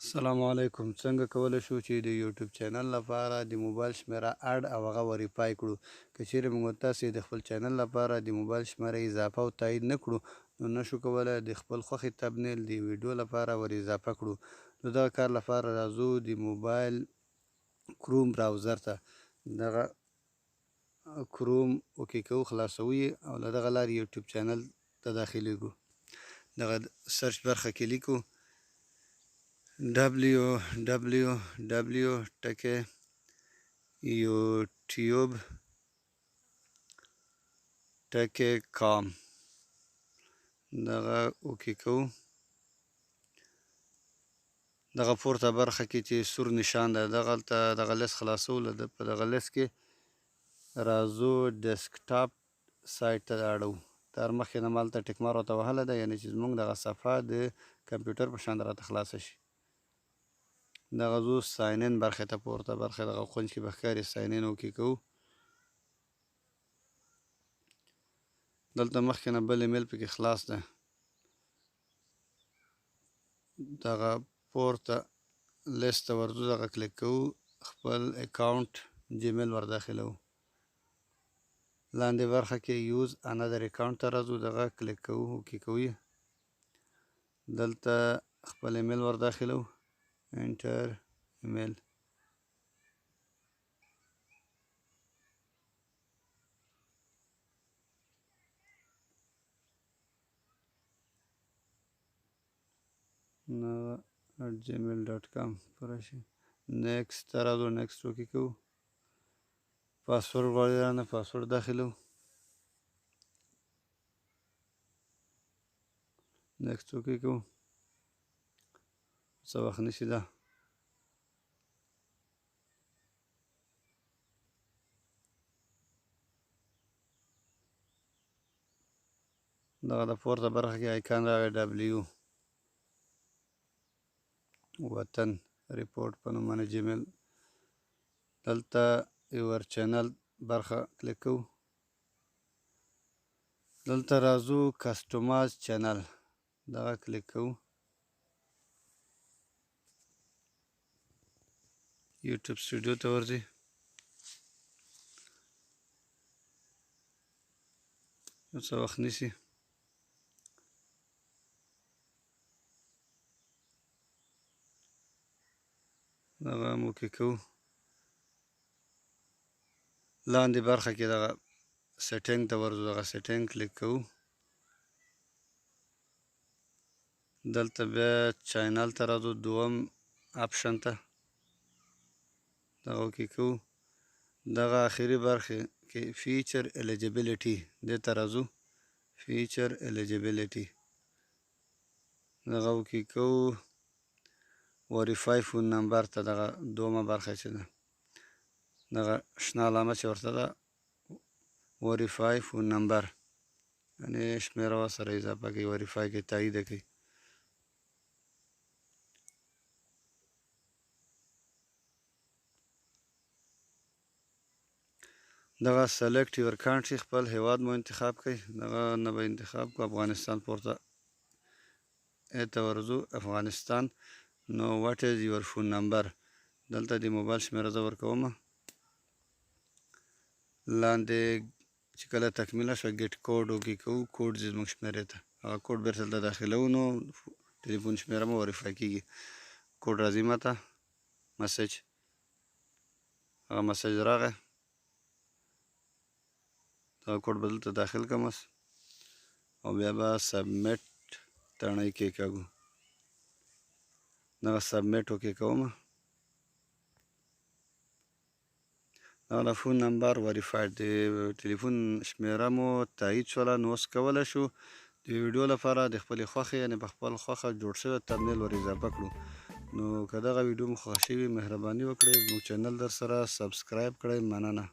السلام علیکم. څنګه کولی شو چې د یوټیوب چینل لپاره د موبایل شمیره اډ او هغه وریفای کړو؟ که چیرې موږ تاسې د خپل چینل لپاره د موبایل شمیره اضافه او تایید نه کړو، نو نشو کولی د خپل خوښې تبنیل د ویډیو لپاره ور اضافه کړو. نو دغه کار لپاره راځو د موبایل کروم براوزر ته. دغه کروم اوکې کوو، خلاصوو یې او له دغه لارې یوټیوب چینل ته داخلیږو. دغه سرچ برخه کې لیکو www.youtube.com. دغه اوکې کوو. دغه پورته برخه کې چې سور نشان ده دغلته دغه لیست خلاصولو ده. په دغه لیست کې راځو ډیسکټاپ سایټ ته اړو. تر مخکې نه مالته ټیک مار ورته وهله ده، یعنې چې زموږ دغه صفحه د کمپیوټر په شان راته خلاصه شي. دغه ځو ساین ان برخې ته، پورته برخه دغه کونج کې به ښکاري ساین ان اوکې کوو. دلته مخکې نه بل ایمیل پکې خلاص ده. دغه پورته لیست ته ورځو، دغه کلیک کوو، خپل اکاونټ جیمیل ور داخلوو. لاندې برخه کې یوز انادر اکاونټ ته راځو، دغه کلیک کوو، اوکې کوو. دلته خپل ایمیل ور داخلوو، انټر ایمیل. gmail.com پوره شي. نیکسټ ته راځو، نیکسټ اوکې کوو. پاسورډ غواړي رانه، پاسورډ داخلوو. نیکسټ اوکې کوو. څه وخت نیسي دا. دغه د پورته برخه کې آیکان راغی، ډبلیو وطن ریپورټ په نوم باندې جیمیل. دلته یور چینل برخه کلیک کوو. دلته راځو کسټمایز چینل، دغه کلیک کوو. یوټیوب سټوډیو ته ورځي. څه وخت نیسي. دغه هم اوکې کوو. لاندې برخه کې دغه سیټینګ ته ورځو، دغه سیټینګ کلیک کوو. دلته بیا چینل ته راځو، دوم اپشن ته، دغه اوکې کوو. دغه آخري برخه کې فیچر الیجیبیلیټي دې ته راځو، فیچر الیجیبیلیټي، دغه اوکې کوو. وریفای فون نمبر ته، دغه دومه برخه چې ده، دغه شنه علامه چې ورته ده وریفای فون نمبر، یعنې شمیره ورسره اضافه کوي، وریفای کوي، تایید کوي. دغه سلیکټ یور کانټري، خپل هیواد مو انتخاب کړئ. دغه نه به انتخاب کړو افغانستان، پورته ته ورځو، افغانستان. نو واټ از یور فون نمبر، دلته د موبایل شمیره زه ورکوم. لاندې چې کله تکمیله شوه ګیټ کوډ اوکې کوو. کوډ ځي زموږ شمیرې ته، هغه کوډ بیرته دلته داخلوو، نو ټلیفون شمیره مو وریفای کېږي. کوډ راځي ماته مسیج، هغه مسیج راغی، دغه کوډ به دلته داخل کړم او بیا به سبمیټ تڼۍ کېکاږو. دغه سبمیټ اوکې کوم. دغه فون نمبر وریفاید، د ټلیفون شمیره مو تایید شوله. نو اوس کولی شو د ویډیو لپاره د خپلې خوښې، یعنې په خپل خوښه جوړ شوی تبنیل ور اضافه کړو. نو که دغه ویډیو مو خوښ شوي، مهرباني وکړئ زموږ چینل در سره سبسکرایب کړئ. مننه.